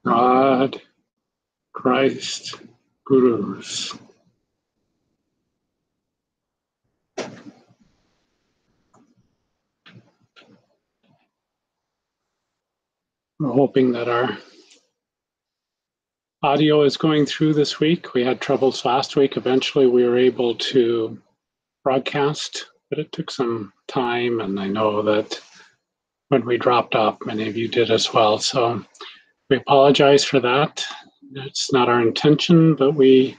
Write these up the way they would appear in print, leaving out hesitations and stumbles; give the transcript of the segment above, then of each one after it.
God, Christ, Gurus. We're hoping that our audio is going through this week. We had troubles last week. Eventually, we were able to broadcast, but it took some time. And I know that when we dropped off, many of you did as well. So we apologize for that. It's not our intention, but we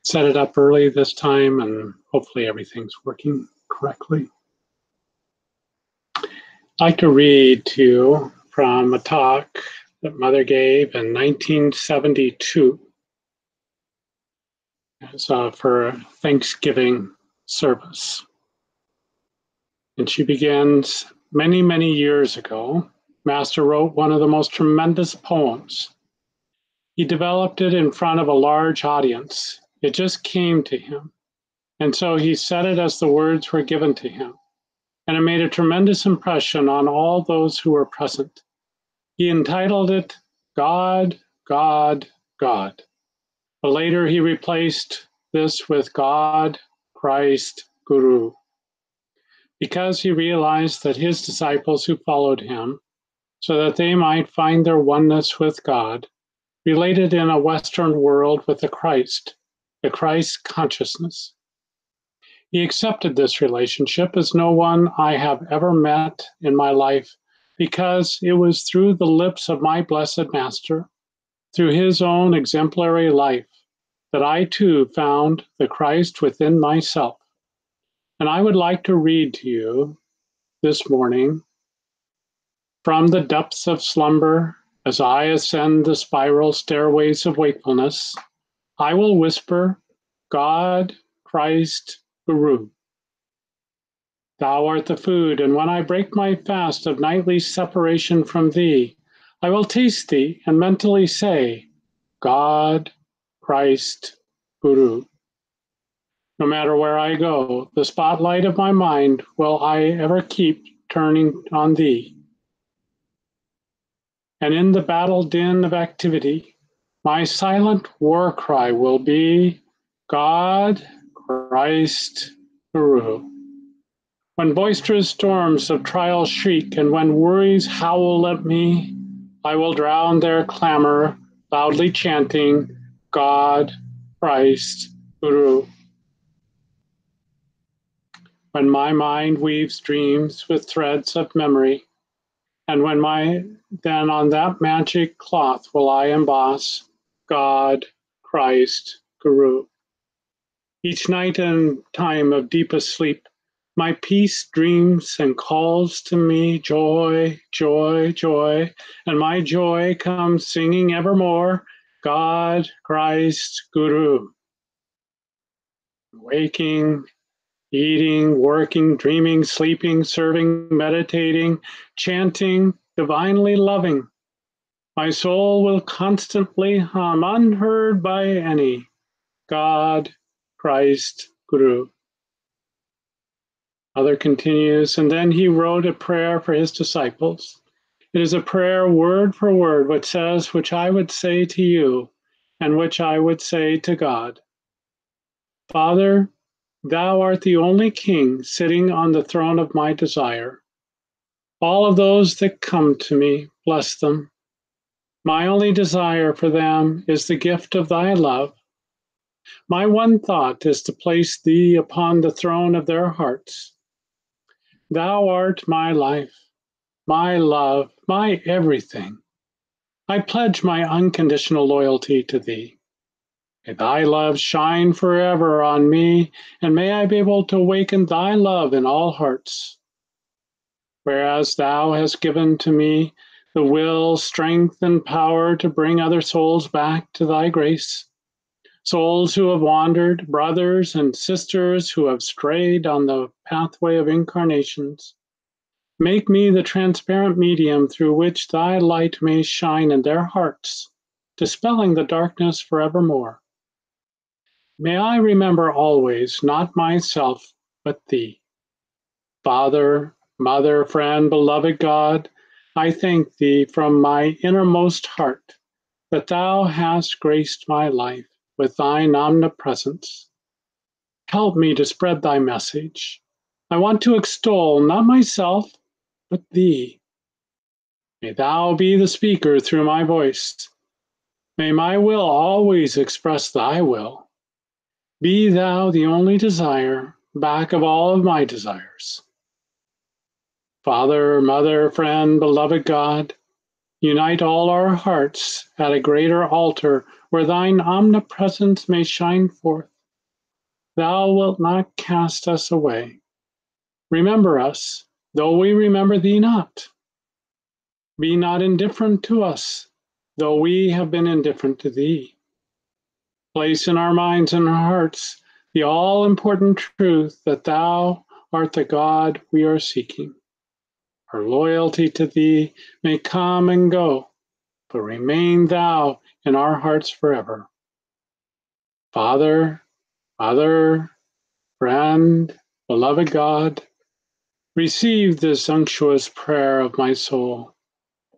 set it up early this time, and hopefully everything's working correctly. I'd like to read to you from a talk that Mother gave in 1972 for a Thanksgiving service. And she begins, many, many years ago, Master wrote one of the most tremendous poems. He developed it in front of a large audience. It just came to him. And so he said it as the words were given to him. And it made a tremendous impression on all those who were present. He entitled it, God, God, God. But later he replaced this with God, Christ, Guru, because he realized that his disciples who followed him, so that they might find their oneness with God, related in a Western world with the Christ consciousness. He accepted this relationship as no one I have ever met in my life, because it was through the lips of my blessed Master, through his own exemplary life, that I too found the Christ within myself. And I would like to read to you this morning, from the depths of slumber, as I ascend the spiral stairways of wakefulness, I will whisper, God, Christ, Guru. Thou art the food, and when I break my fast of nightly separation from thee, I will taste thee and mentally say, God, Christ, Guru. No matter where I go, the spotlight of my mind will I ever keep turning on thee. And in the battle din of activity, my silent war cry will be, God, Christ, Guru. When boisterous storms of trial shriek, and when worries howl at me, I will drown their clamor, loudly chanting, God, Christ, Guru. When my mind weaves dreams with threads of memory, and then on that magic cloth will I emboss, God, Christ, Guru. Each night and time of deepest sleep, my peace dreams and calls to me joy, joy, joy, and my joy comes singing evermore, God, Christ, Guru. Waking, eating, working, dreaming, sleeping, serving, meditating, chanting, divinely loving, my soul will constantly hum, unheard by any, God, Christ, Guru. Mother continues, and then he wrote a prayer for his disciples. It is a prayer word for word, which says, which I would say to you, and which I would say to God. Father, thou art the only king sitting on the throne of my desire. All of those that come to me, bless them. My only desire for them is the gift of thy love. My one thought is to place thee upon the throne of their hearts. Thou art my life, my love, my everything. I pledge my unconditional loyalty to thee. May thy love shine forever on me, and may I be able to awaken thy love in all hearts. Whereas thou hast given to me the will, strength, and power to bring other souls back to thy grace, souls who have wandered, brothers and sisters who have strayed on the pathway of incarnations, make me the transparent medium through which thy light may shine in their hearts, dispelling the darkness forevermore. May I remember always not myself, but thee. Father, Mother, friend, beloved God, I thank thee from my innermost heart that thou hast graced my life with thine omnipresence. Help me to spread thy message. I want to extol not myself, but thee. May thou be the speaker through my voice. May my will always express thy will. Be thou the only desire back of all of my desires. Father, Mother, friend, beloved God, unite all our hearts at a greater altar where thine omnipresence may shine forth. Thou wilt not cast us away. Remember us, though we remember thee not. Be not indifferent to us, though we have been indifferent to thee. Place in our minds and our hearts the all-important truth that thou art the God we are seeking. Our loyalty to thee may come and go, but remain thou in our hearts forever. Father, Mother, friend, beloved God, receive this unctuous prayer of my soul.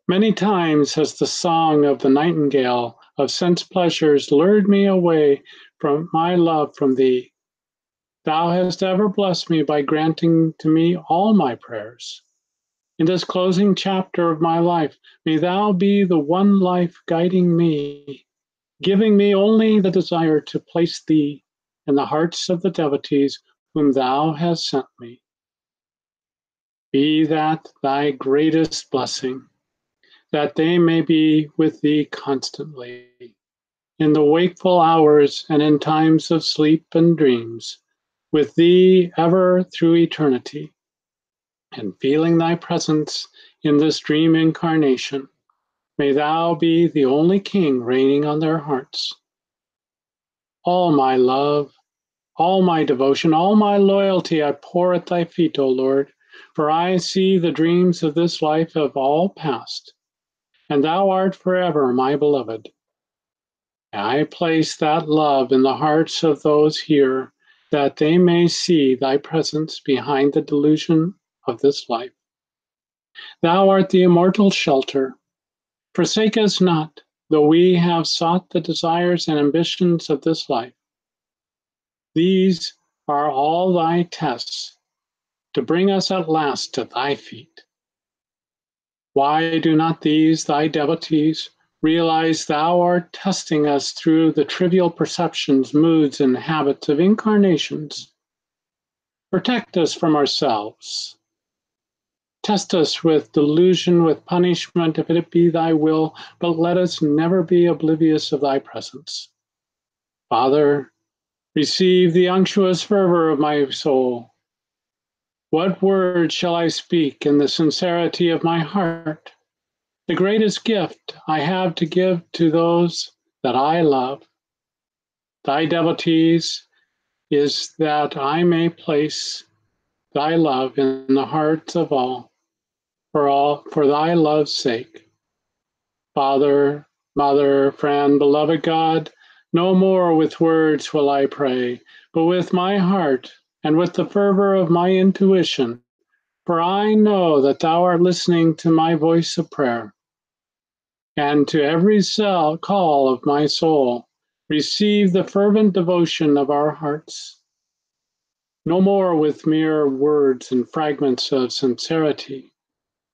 Many times has the song of the nightingale of sense pleasures lured me away from my love from thee. Thou hast ever blessed me by granting to me all my prayers. In this closing chapter of my life, may thou be the one life guiding me, giving me only the desire to place thee in the hearts of the devotees whom thou hast sent me. Be that thy greatest blessing, that they may be with thee constantly, in the wakeful hours and in times of sleep and dreams, with thee ever through eternity, and feeling thy presence in this dream incarnation, may thou be the only king reigning on their hearts. All my love, all my devotion, all my loyalty I pour at thy feet, O Lord, for I see the dreams of this life have all passed, and thou art forever my beloved. I place that love in the hearts of those here, that they may see thy presence behind the delusion of this life. Thou art the immortal shelter. Forsake us not, though we have sought the desires and ambitions of this life. These are all thy tests to bring us at last to thy feet. Why do not these thy devotees realize thou art testing us through the trivial perceptions, moods, and habits of incarnations? Protect us from ourselves. Test us with delusion, with punishment, if it be thy will, but let us never be oblivious of thy presence. Father, receive the unctuous fervor of my soul. What words shall I speak in the sincerity of my heart? The greatest gift I have to give to those that I love, thy devotees, is that I may place thy love in the hearts of all, for thy love's sake. Father, Mother, friend, beloved God, no more with words will I pray, but with my heart and with the fervor of my intuition, for I know that thou art listening to my voice of prayer, and to every call of my soul, receive the fervent devotion of our hearts. No more with mere words and fragments of sincerity,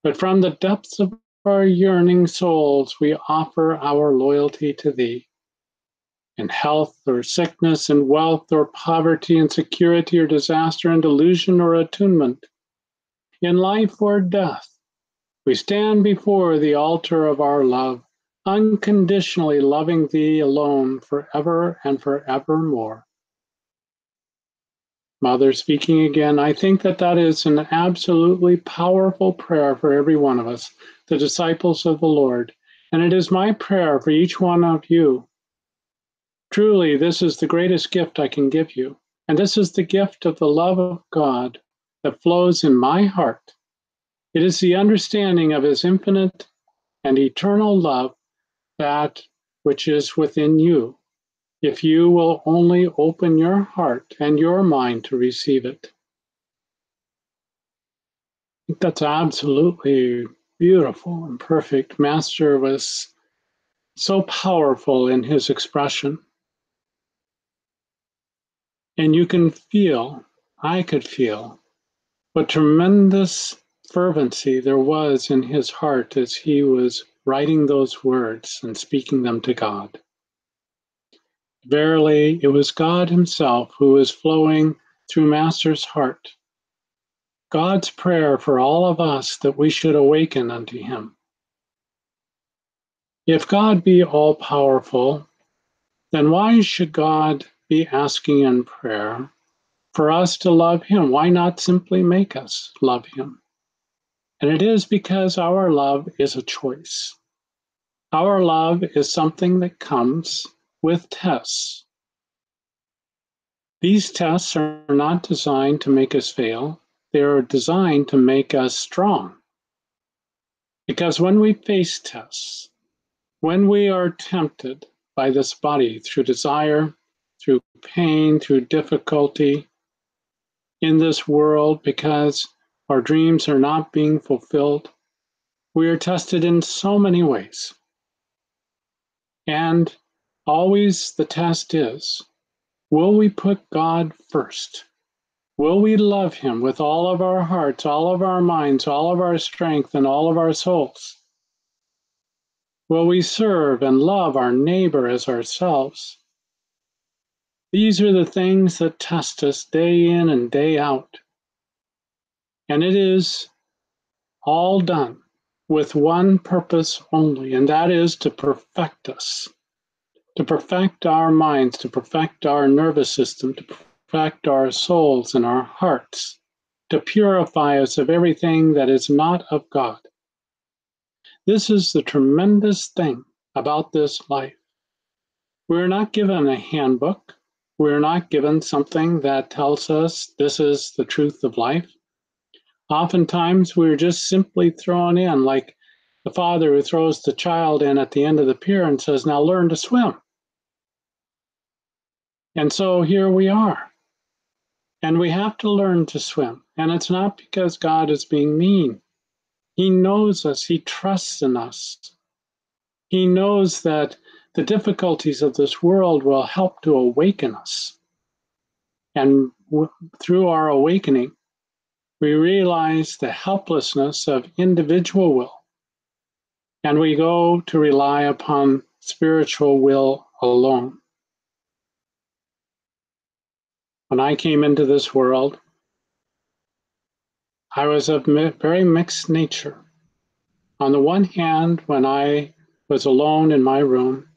but from the depths of our yearning souls, we offer our loyalty to thee. In health or sickness, in wealth or poverty, in security or disaster, in delusion or attunement, in life or death, we stand before the altar of our love, unconditionally loving thee alone forever and forevermore. Mother speaking again, I think that is an absolutely powerful prayer for every one of us, the disciples of the Lord, and it is my prayer for each one of you. Truly, this is the greatest gift I can give you, and this is the gift of the love of God that flows in my heart. It is the understanding of his infinite and eternal love, that which is within you, if you will only open your heart and your mind to receive it. I think that's absolutely beautiful and perfect. Master was so powerful in his expression. And you can feel, I could feel, what tremendous fervency there was in his heart as he was writing those words and speaking them to God. Verily, it was God himself who was flowing through Master's heart. God's prayer for all of us that we should awaken unto him. If God be all powerful, then why should God be asking in prayer for us to love him? Why not simply make us love him? And it is because our love is a choice. Our love is something that comes with tests. These tests are not designed to make us fail. They are designed to make us strong. Because when we face tests, when we are tempted by this body through desire, through pain, through difficulty in this world, because our dreams are not being fulfilled, we are tested in so many ways. And always the test is, will we put God first? Will we love him with all of our hearts, all of our minds, all of our strength, and all of our souls? Will we serve and love our neighbor as ourselves? These are the things that test us day in and day out. And it is all done with one purpose only, and that is to perfect us, to perfect our minds, to perfect our nervous system, to perfect our souls and our hearts, to purify us of everything that is not of God. This is the tremendous thing about this life. We're not given a handbook. We're not given something that tells us this is the truth of life. Oftentimes, we're just simply thrown in, like the father who throws the child in at the end of the pier and says, now learn to swim. And so here we are. And we have to learn to swim. And it's not because God is being mean. He knows us. He trusts in us. He knows that the difficulties of this world will help to awaken us. And through our awakening, we realize the helplessness of individual will. And we go to rely upon spiritual will alone. When I came into this world, I was of very mixed nature. On the one hand, when I was alone in my room,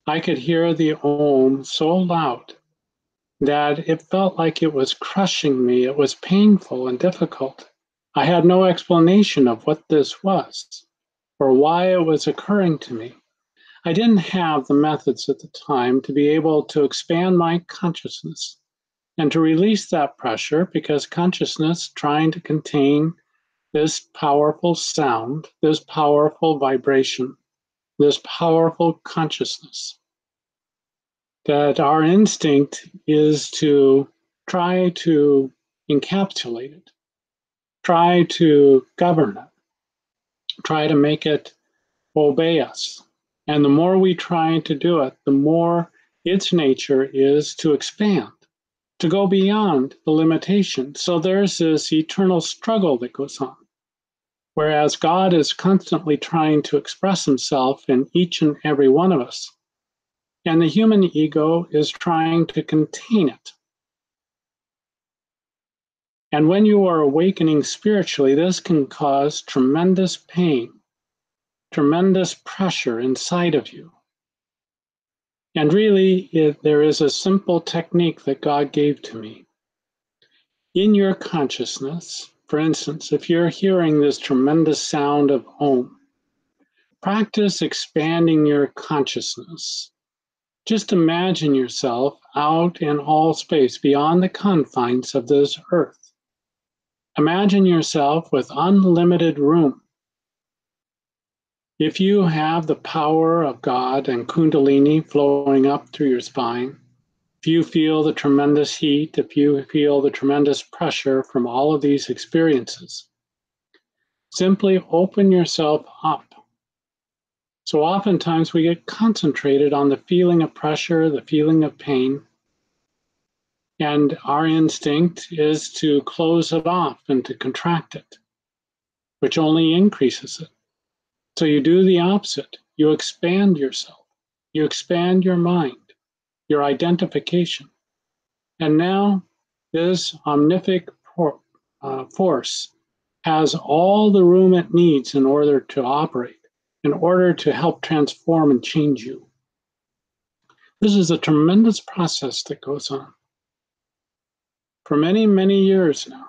I could hear the Om so loud that it felt like it was crushing me. It was painful and difficult. I had no explanation of what this was or why it was occurring to me. I didn't have the methods at the time to be able to expand my consciousness and to release that pressure, because consciousness trying to contain this powerful sound, this powerful vibration, this powerful consciousness, that our instinct is to try to encapsulate it, try to govern it, try to make it obey us. And the more we try to do it, the more its nature is to expand, to go beyond the limitations. So there's this eternal struggle that goes on. Whereas God is constantly trying to express himself in each and every one of us. And the human ego is trying to contain it. And when you are awakening spiritually, this can cause tremendous pain, tremendous pressure inside of you. And really, there is a simple technique that God gave to me. In your consciousness, for instance, if you're hearing this tremendous sound of Om, practice expanding your consciousness. Just imagine yourself out in all space beyond the confines of this earth. Imagine yourself with unlimited room. If you have the power of God and Kundalini flowing up through your spine, if you feel the tremendous heat, if you feel the tremendous pressure from all of these experiences, simply open yourself up. So oftentimes we get concentrated on the feeling of pressure, the feeling of pain, and our instinct is to close it off and to contract it, which only increases it. So you do the opposite. You expand yourself. You expand your mind, your identification. And now this omnific force has all the room it needs in order to operate, in order to help transform and change you. This is a tremendous process that goes on for many, many years now,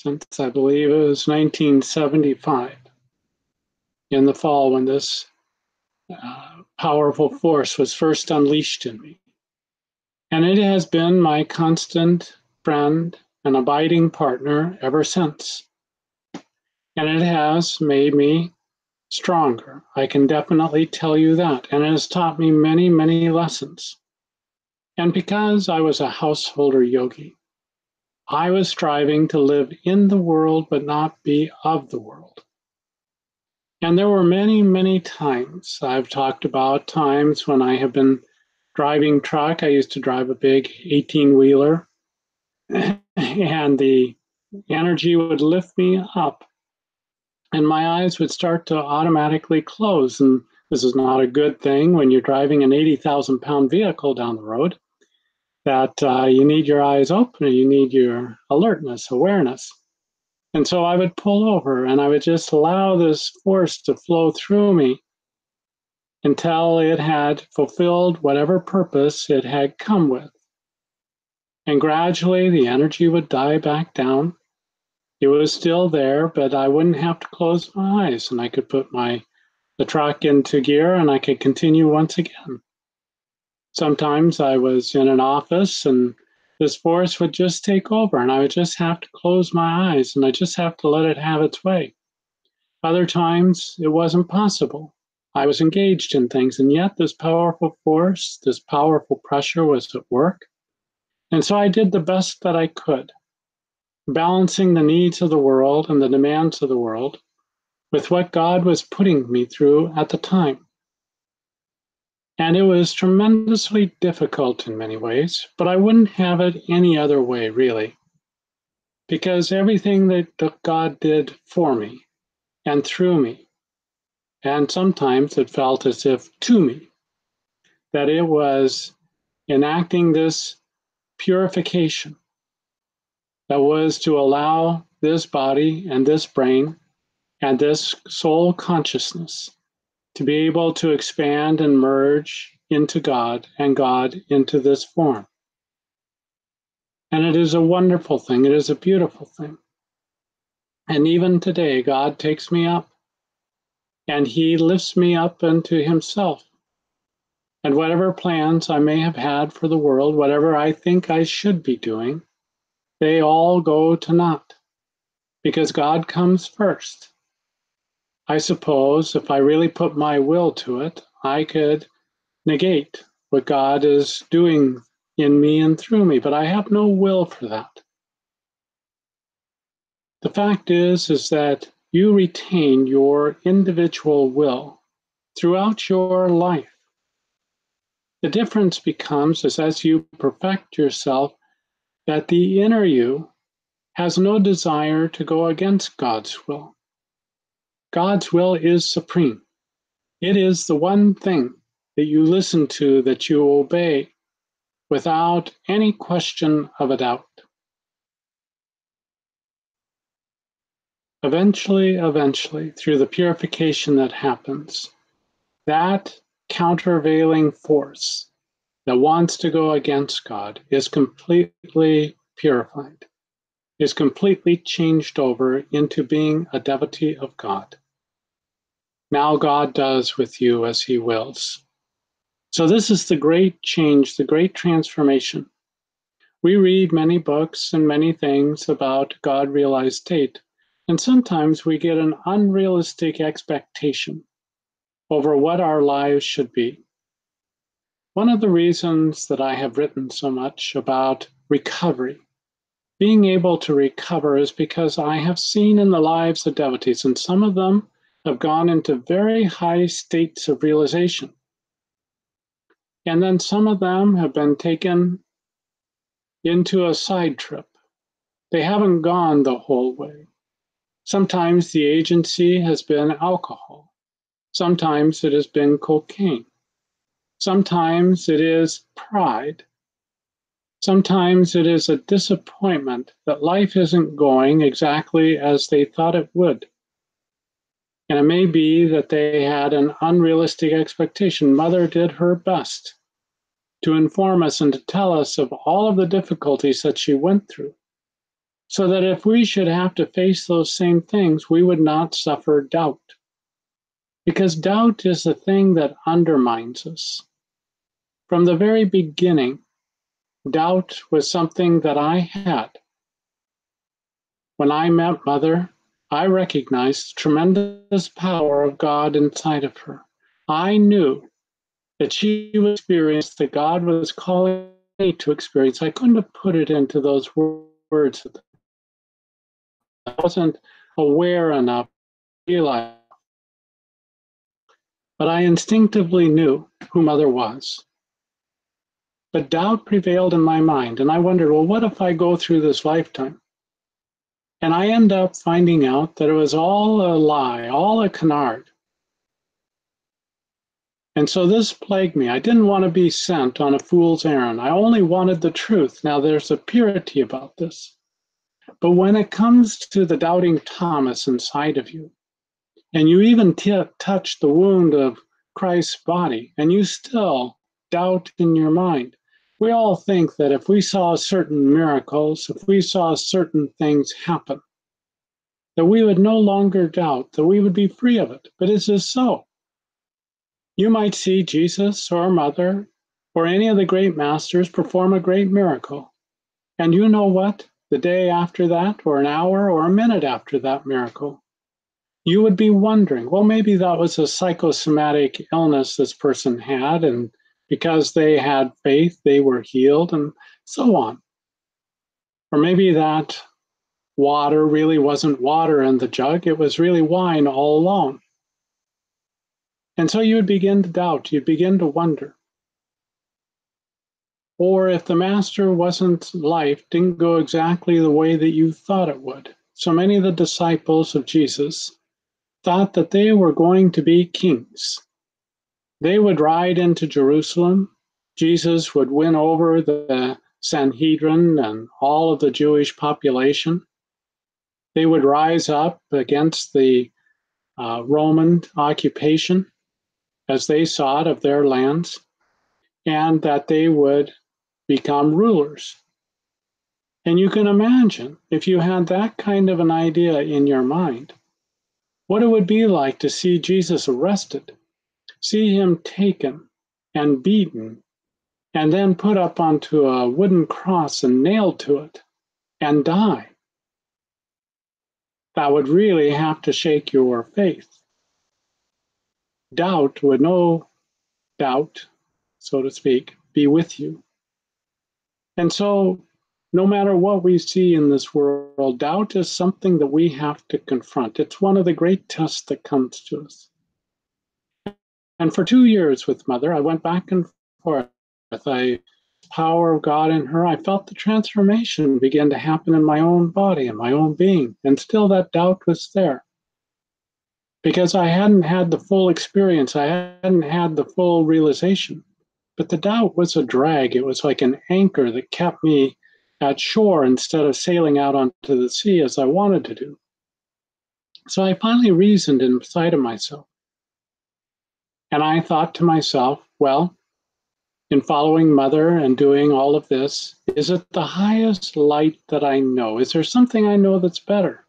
since I believe it was 1975 in the fall when this powerful force was first unleashed in me. And it has been my constant friend and abiding partner ever since. And it has made me stronger. I can definitely tell you that. And it has taught me many, many lessons. And because I was a householder yogi, I was striving to live in the world but not be of the world. And there were many, many times I've talked about times when I have been driving truck. I used to drive a big 18-wheeler, and the energy would lift me up, and my eyes would start to automatically close. And this is not a good thing when you're driving an 80,000-pound vehicle down the road, that you need your eyes open, you need your alertness, awareness. And so I would pull over and I would just allow this force to flow through me until it had fulfilled whatever purpose it had come with. And gradually the energy would die back down. It was still there, but I wouldn't have to close my eyes, and I could put the truck into gear and I could continue once again. Sometimes I was in an office and this force would just take over and I would just have to close my eyes and I just have to let it have its way. Other times it wasn't possible. I was engaged in things, and yet this powerful force, this powerful pressure was at work. And so I did the best that I could, balancing the needs of the world and the demands of the world with what God was putting me through at the time. And it was tremendously difficult in many ways, but I wouldn't have it any other way, really, because everything that God did for me and through me, and sometimes it felt as if to me, that it was enacting this purification that was to allow this body and this brain and this soul consciousness to be able to expand and merge into God and God into this form. And it is a wonderful thing. It is a beautiful thing. And even today, God takes me up and he lifts me up into himself. And whatever plans I may have had for the world, whatever I think I should be doing, they all go to naught because God comes first. I suppose if I really put my will to it, I could negate what God is doing in me and through me, but I have no will for that. The fact is that you retain your individual will throughout your life. The difference becomes is as you perfect yourself, that the inner you has no desire to go against God's will. God's will is supreme. It is the one thing that you listen to, that you obey without any question of a doubt. Eventually, through the purification that happens, that countervailing force that wants to go against God is completely purified, is completely changed over into being a devotee of God. Now God does with you as he wills. So this is the great change, the great transformation. We read many books and many things about God-realized state, and sometimes we get an unrealistic expectation over what our lives should be. One of the reasons that I have written so much about recovery, being able to recover, is because I have seen in the lives of devotees, and some of them have gone into very high states of realization. And then some of them have been taken into a side trip. They haven't gone the whole way. Sometimes the agency has been alcohol. Sometimes it has been cocaine. Sometimes it is pride. Sometimes it is a disappointment that life isn't going exactly as they thought it would. And it may be that they had an unrealistic expectation. Mother did her best to inform us and to tell us of all of the difficulties that she went through, so that if we should have to face those same things, we would not suffer doubt. Because doubt is the thing that undermines us. From the very beginning, doubt was something that I had. When I met Mother, I recognized the tremendous power of God inside of her. I knew that she would experience that God was calling me to experience. I couldn't have put it into those words. I wasn't aware enough to realize, but I instinctively knew who Mother was. But doubt prevailed in my mind, and I wondered, well, what if I go through this lifetime? And I end up finding out that it was all a lie, all a canard. And so this plagued me. I didn't want to be sent on a fool's errand. I only wanted the truth. Now there's a purity about this. But when it comes to the doubting Thomas inside of you, and you even touch the wound of Christ's body, and you still doubt in your mind, we all think that if we saw certain miracles, if we saw certain things happen, that we would no longer doubt, that we would be free of it. But is this so? You might see Jesus or Mother or any of the great masters perform a great miracle. And you know what? The day after that, or an hour or a minute after that miracle, you would be wondering, well, maybe that was a psychosomatic illness this person had, and because they had faith, they were healed, and so on. Or maybe that water really wasn't water in the jug, it was really wine all along. And so you would begin to doubt, you'd begin to wonder. Or if the master life didn't go exactly the way that you thought it would. So many of the disciples of Jesus thought that they were going to be kings. They would ride into Jerusalem. Jesus would win over the Sanhedrin and all of the Jewish population. They would rise up against the Roman occupation as they saw it of their lands, and that they would become rulers. And you can imagine, if you had that kind of an idea in your mind, what it would be like to see Jesus arrested, see him taken and beaten, and then put up onto a wooden cross and nailed to it and die. That would really have to shake your faith. Doubt would no doubt, so to speak, be with you. And so, no matter what we see in this world, doubt is something that we have to confront. It's one of the great tests that comes to us. And for 2 years with Mother, I went back and forth. The power of God in her, I felt the transformation begin to happen in my own body and my own being. And still that doubt was there. Because I hadn't had the full experience, I hadn't had the full realization. But the doubt was a drag. It was like an anchor that kept me at shore instead of sailing out onto the sea as I wanted to do. So I finally reasoned inside of myself. And I thought to myself, well, in following Mother and doing all of this, is it the highest light that I know? Is there something I know that's better?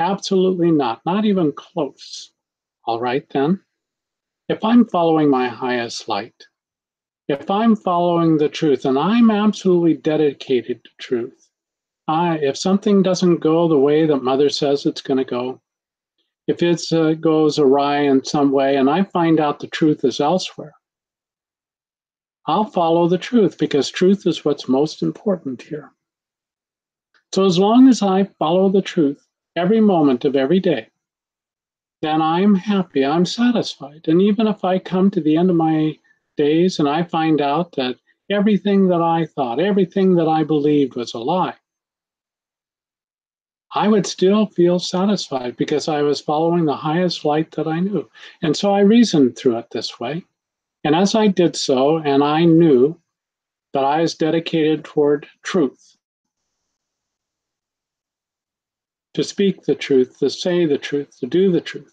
Absolutely not even close. All right, then. If I'm following my highest light, if I'm following the truth, and I'm absolutely dedicated to truth, if something doesn't go the way that Mother says it's going to go, if it goes awry in some way, and I find out the truth is elsewhere, I'll follow the truth because truth is what's most important here. So as long as I follow the truth every moment of every day, then I'm happy, I'm satisfied. And even if I come to the end of my days and I find out that everything that I thought, everything that I believed was a lie, I would still feel satisfied because I was following the highest light that I knew. And so I reasoned through it this way. And as I did so, and I knew that I was dedicated toward truth, to speak the truth, to say the truth, to do the truth,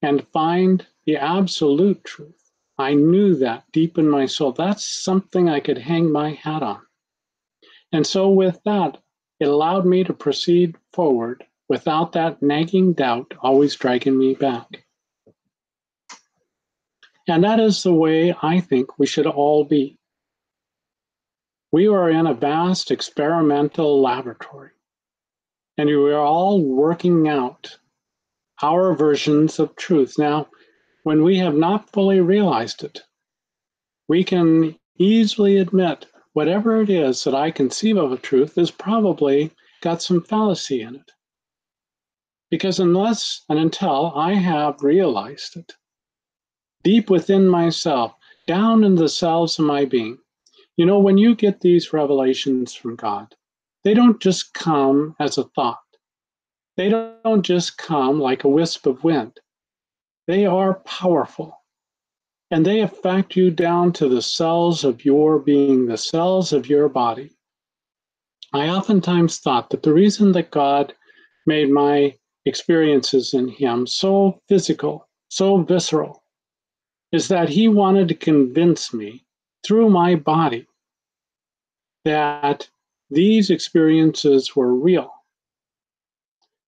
and find the absolute truth. I knew that deep in my soul. That's something I could hang my hat on. And so with that, it allowed me to proceed forward without that nagging doubt always dragging me back. And that is the way I think we should all be. We are in a vast experimental laboratory, and we are all working out our versions of truth. Now, when we have not fully realized it, we can easily admit whatever it is that I conceive of a truth is probably got some fallacy in it. Because unless and until I have realized it, deep within myself, down in the cells of my being, you know, when you get these revelations from God, they don't just come as a thought. They don't just come like a wisp of wind. They are powerful. And they affect you down to the cells of your being, the cells of your body. I oftentimes thought that the reason that God made my experiences in Him so physical, so visceral, is that He wanted to convince me through my body that these experiences were real.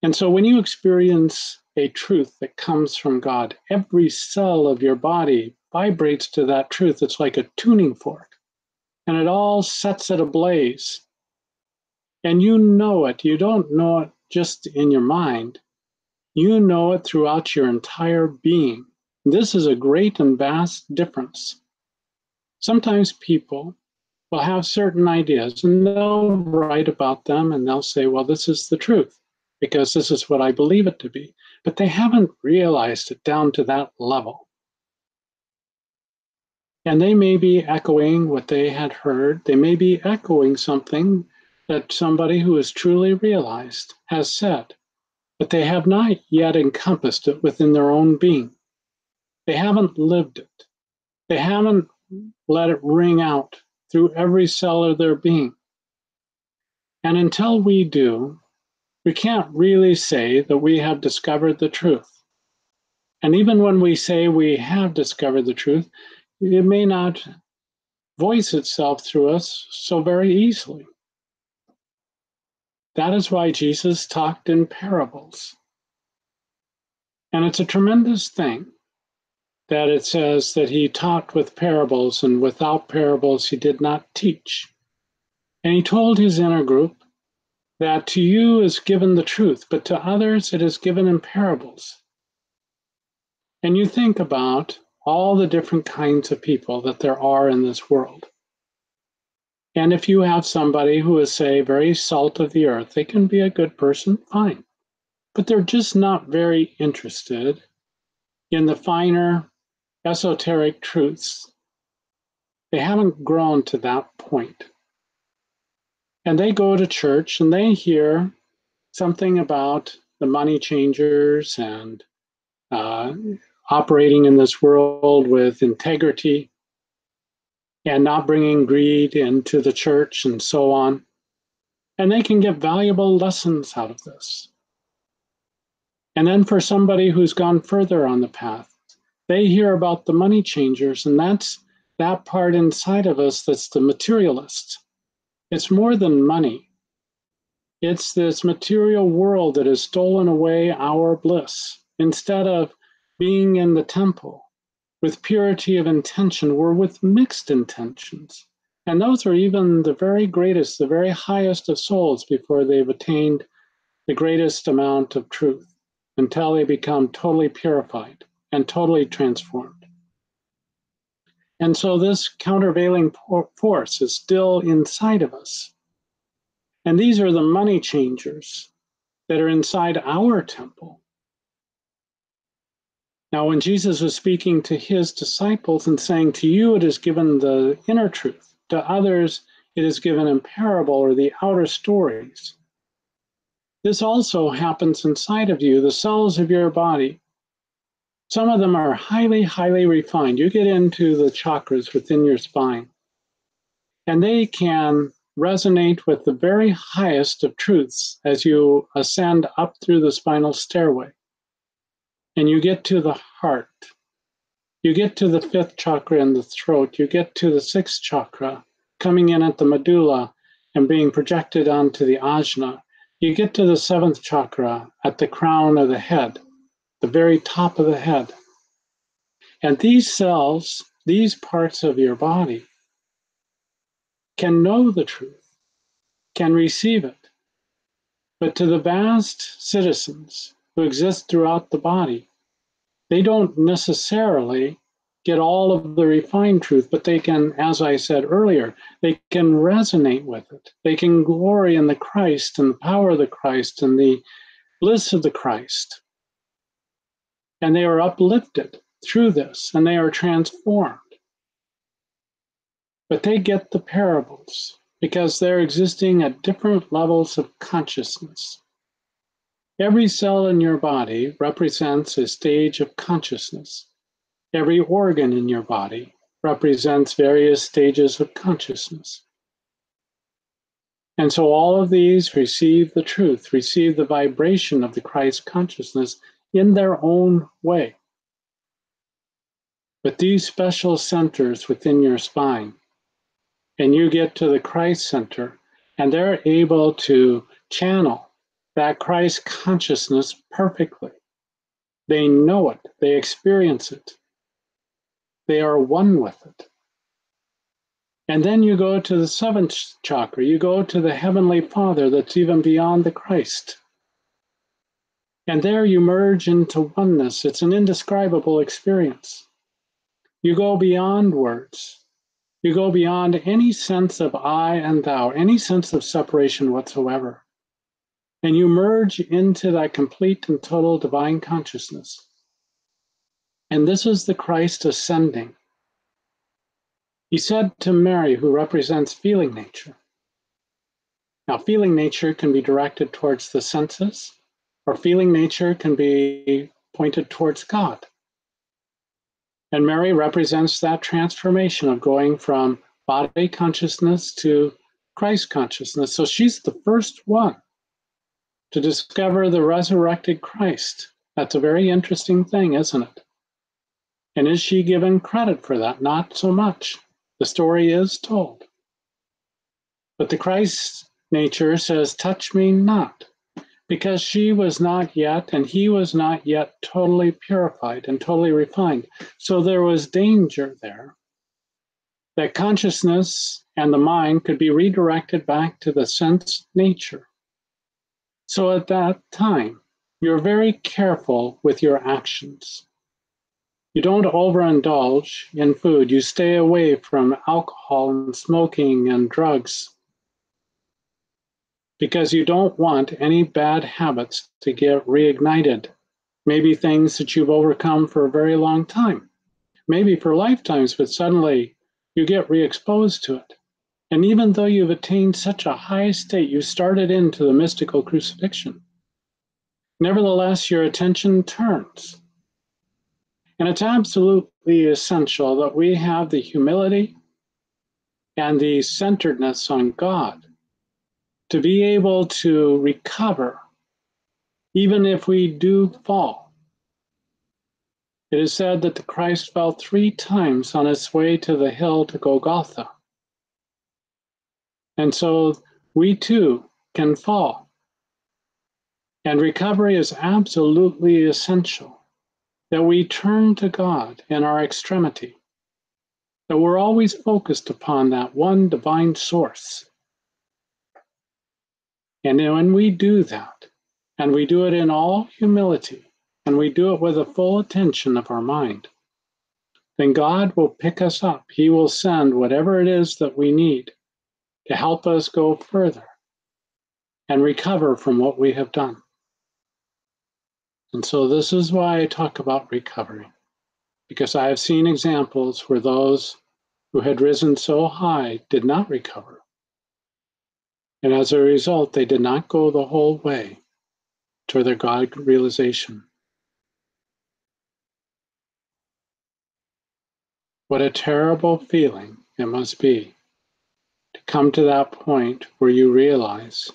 And so when you experience a truth that comes from God, every cell of your body vibrates to that truth. It's like a tuning fork, and it all sets it ablaze. And you know it. You don't know it just in your mind. You know it throughout your entire being. This is a great and vast difference. Sometimes people will have certain ideas and they'll write about them and they'll say, well, this is the truth because this is what I believe it to be. But they haven't realized it down to that level. And they may be echoing what they had heard. They may be echoing something that somebody who is truly realized has said, but they have not yet encompassed it within their own being. They haven't lived it. They haven't let it ring out through every cell of their being. And until we do, we can't really say that we have discovered the truth. And even when we say we have discovered the truth, it may not voice itself through us so very easily. That is why Jesus talked in parables. And it's a tremendous thing that it says that he taught with parables, and without parables he did not teach. And he told his inner group that to you is given the truth, but to others it is given in parables. And you think about all the different kinds of people that there are in this world. And if you have somebody who is, say, very salt of the earth, they can be a good person, fine. But they're just not very interested in the finer esoteric truths. They haven't grown to that point. And they go to church and they hear something about the money changers and operating in this world with integrity and not bringing greed into the church and so on. And they can get valuable lessons out of this. And then for somebody who's gone further on the path, they hear about the money changers, and that's that part inside of us that's the materialist. It's more than money. It's this material world that has stolen away our bliss. Instead of being in the temple with purity of intention, we're with mixed intentions. And those are even the very greatest, the very highest of souls before they've attained the greatest amount of truth, until they become totally purified and totally transformed. And so this countervailing force is still inside of us. And these are the money changers that are inside our temple. Now, when Jesus was speaking to his disciples and saying, to you it is given the inner truth, to others it is given in parable or the outer stories. This also happens inside of you, the cells of your body. Some of them are highly, highly refined. You get into the chakras within your spine, and they can resonate with the very highest of truths as you ascend up through the spinal stairway. And you get to the heart. You get to the fifth chakra in the throat. You get to the sixth chakra coming in at the medulla and being projected onto the ajna. You get to the seventh chakra at the crown of the head, the very top of the head. And these cells, these parts of your body, can know the truth, can receive it. But to the vast citizens who exist throughout the body, they don't necessarily get all of the refined truth, but they can, as I said earlier, they can resonate with it. They can glory in the Christ and the power of the Christ and the bliss of the Christ. And they are uplifted through this, and they are transformed. But they get the parables because they're existing at different levels of consciousness. Every cell in your body represents a stage of consciousness. Every organ in your body represents various stages of consciousness. And so all of these receive the truth, receive the vibration of the Christ consciousness in their own way. But these special centers within your spine, and you get to the Christ center, and they're able to channel that Christ consciousness perfectly. They know it, they experience it, they are one with it. And then you go to the seventh chakra, you go to the Heavenly Father that's even beyond the Christ. And there you merge into oneness. It's an indescribable experience. You go beyond words. You go beyond any sense of I and thou, any sense of separation whatsoever. And you merge into that complete and total divine consciousness. And this is the Christ ascending. He said to Mary, who represents feeling nature. Now, feeling nature can be directed towards the senses, or feeling nature can be pointed towards God. And Mary represents that transformation of going from body consciousness to Christ consciousness. So she's the first one to discover the resurrected Christ. That's a very interesting thing, isn't it? And is she given credit for that? Not so much. The story is told. But the Christ nature says, touch me not, because she was not yet, and he was not yet totally purified and totally refined. So there was danger there that consciousness and the mind could be redirected back to the sense nature. So at that time, you're very careful with your actions. You don't overindulge in food. You stay away from alcohol and smoking and drugs because you don't want any bad habits to get reignited. Maybe things that you've overcome for a very long time, maybe for lifetimes, but suddenly you get re-exposed to it. And even though you've attained such a high state, you started into the mystical crucifixion. Nevertheless, your attention turns. And it's absolutely essential that we have the humility and the centeredness on God to be able to recover, even if we do fall. It is said that the Christ fell 3 times on his way to the hill to Golgotha. And so we too can fall. And recovery is absolutely essential, that we turn to God in our extremity, that we're always focused upon that one divine source. And when we do that, and we do it in all humility, and we do it with the full attention of our mind, then God will pick us up. He will send whatever it is that we need to help us go further and recover from what we have done. And so this is why I talk about recovery, because I have seen examples where those who had risen so high did not recover. And as a result, they did not go the whole way to their God realization. What a terrible feeling it must be to come to that point where you realize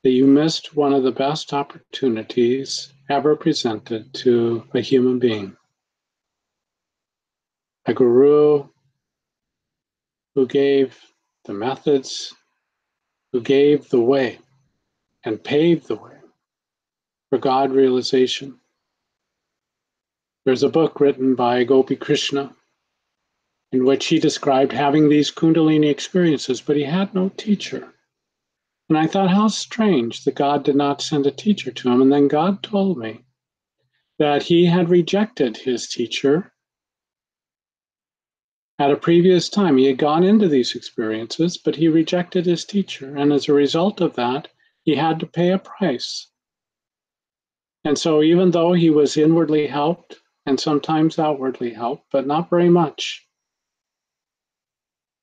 that you missed one of the best opportunities ever presented to a human being. A guru who gave the methods, who gave the way and paved the way for God realization. There's a book written by Gopi Krishna in which he described having these Kundalini experiences, but he had no teacher. And I thought, how strange that God did not send a teacher to him. And then God told me that he had rejected his teacher at a previous time. He had gone into these experiences, but he rejected his teacher. And as a result of that, he had to pay a price. And so even though he was inwardly helped and sometimes outwardly helped, but not very much,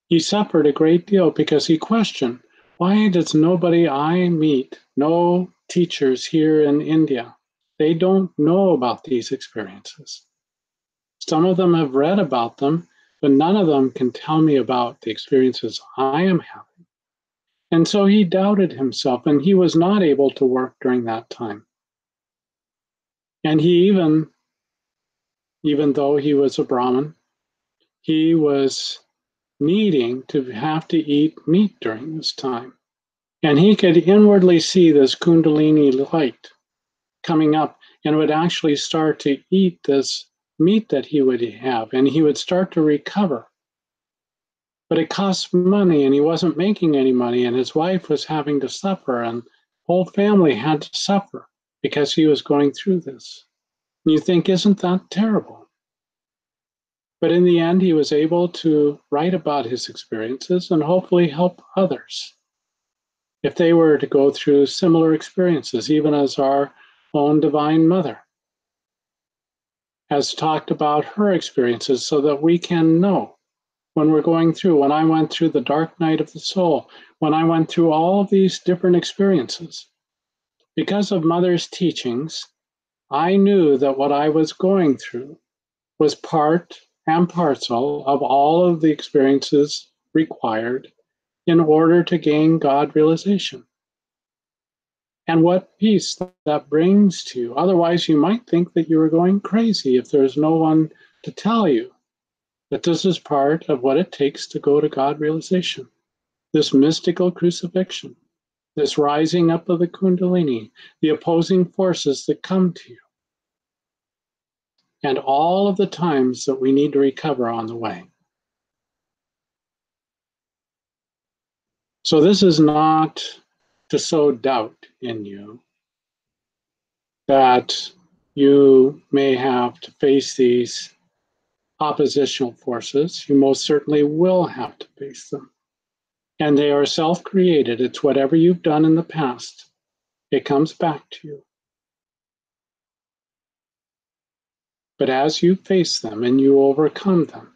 he suffered a great deal because he questioned, why does nobody I meet, no teachers here in India, they don't know about these experiences? Some of them have read about them, but none of them can tell me about the experiences I am having. And so he doubted himself, and he was not able to work during that time. And he even though he was a Brahmin, he was needing to have to eat meat during this time. And he could inwardly see this Kundalini light coming up and would actually start to eat this meat that he would have, and he would start to recover. But it cost money, and he wasn't making any money, and his wife was having to suffer, and the whole family had to suffer because he was going through this. And you think, isn't that terrible? But in the end, he was able to write about his experiences and hopefully help others if they were to go through similar experiences, even as our own Divine Mother has talked about her experiences so that we can know when we're going through. When I went through the dark night of the soul, when I went through all of these different experiences, because of Mother's teachings, I knew that what I was going through was part and parcel of all of the experiences required in order to gain God realization. And what peace that brings to you. Otherwise, you might think that you were going crazy if there's no one to tell you that this is part of what it takes to go to God realization. This mystical crucifixion, this rising up of the Kundalini, the opposing forces that come to you, and all of the times that we need to recover on the way. So this is not to sow doubt in you that you may have to face these oppositional forces, you most certainly will have to face them. And they are self-created. It's whatever you've done in the past. It comes back to you. But as you face them and you overcome them,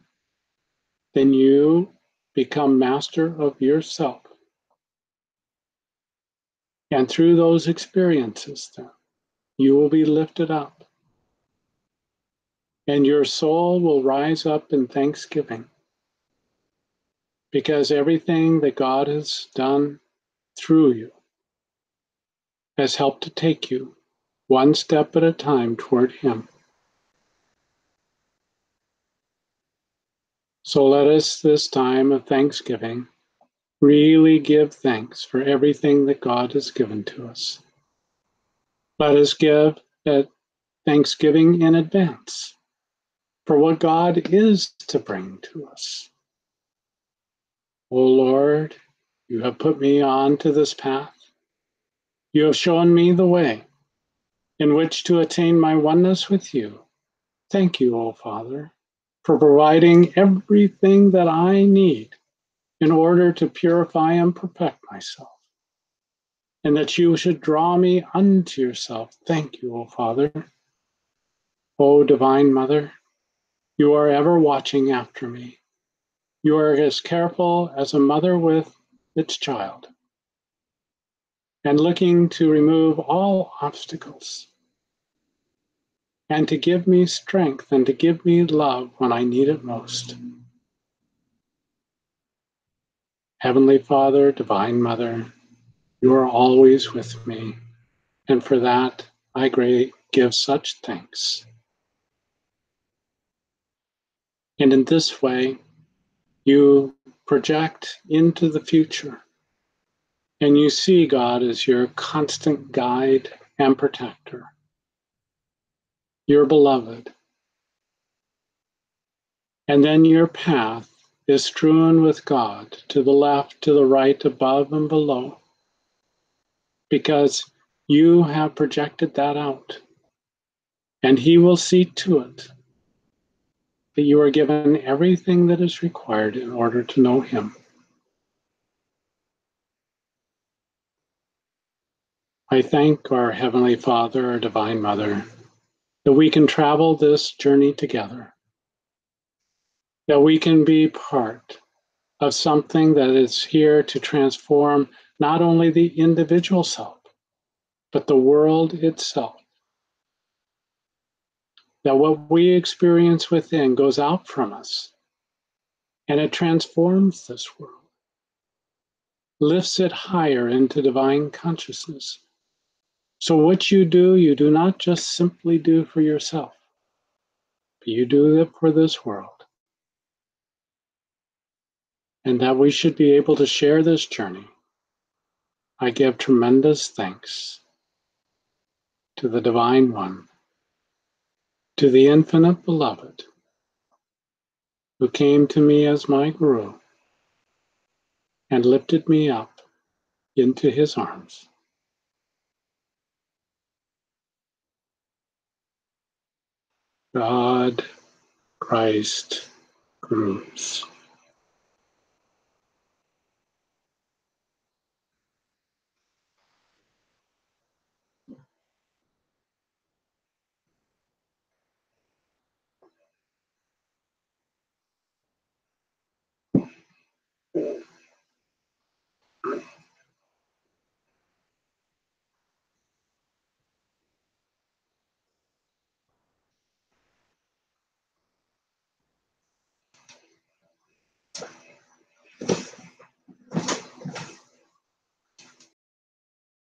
then you become master of yourself. And through those experiences, then, you will be lifted up. And your soul will rise up in thanksgiving. Because everything that God has done through you has helped to take you one step at a time toward Him. So let us, this time of thanksgiving, really give thanks for everything that God has given to us. Let us give that thanksgiving in advance for what God is to bring to us. O Lord, you have put me on to this path. You have shown me the way in which to attain my oneness with you. Thank you, O Father, for providing everything that I need in order to purify and perfect myself, and that you should draw me unto yourself. Thank you, O Father. O Divine Mother, you are ever watching after me. You are as careful as a mother with its child, and looking to remove all obstacles, and to give me strength and to give me love when I need it most. Heavenly Father, Divine Mother, you are always with me, and for that I give such thanks. And in this way, you project into the future, and you see God as your constant guide and protector, your beloved. And then your path is strewn with God to the left, to the right, above, and below, because you have projected that out. And He will see to it that you are given everything that is required in order to know Him. I thank our Heavenly Father, our Divine Mother, that we can travel this journey together, that we can be part of something that is here to transform not only the individual self, but the world itself. That what we experience within goes out from us, and it transforms this world, lifts it higher into divine consciousness. So what you do not just simply do for yourself, but you do it for this world. And that we should be able to share this journey, I give tremendous thanks to the Divine One, to the Infinite Beloved, who came to me as my Guru and lifted me up into His arms. God, Christ, Gurus.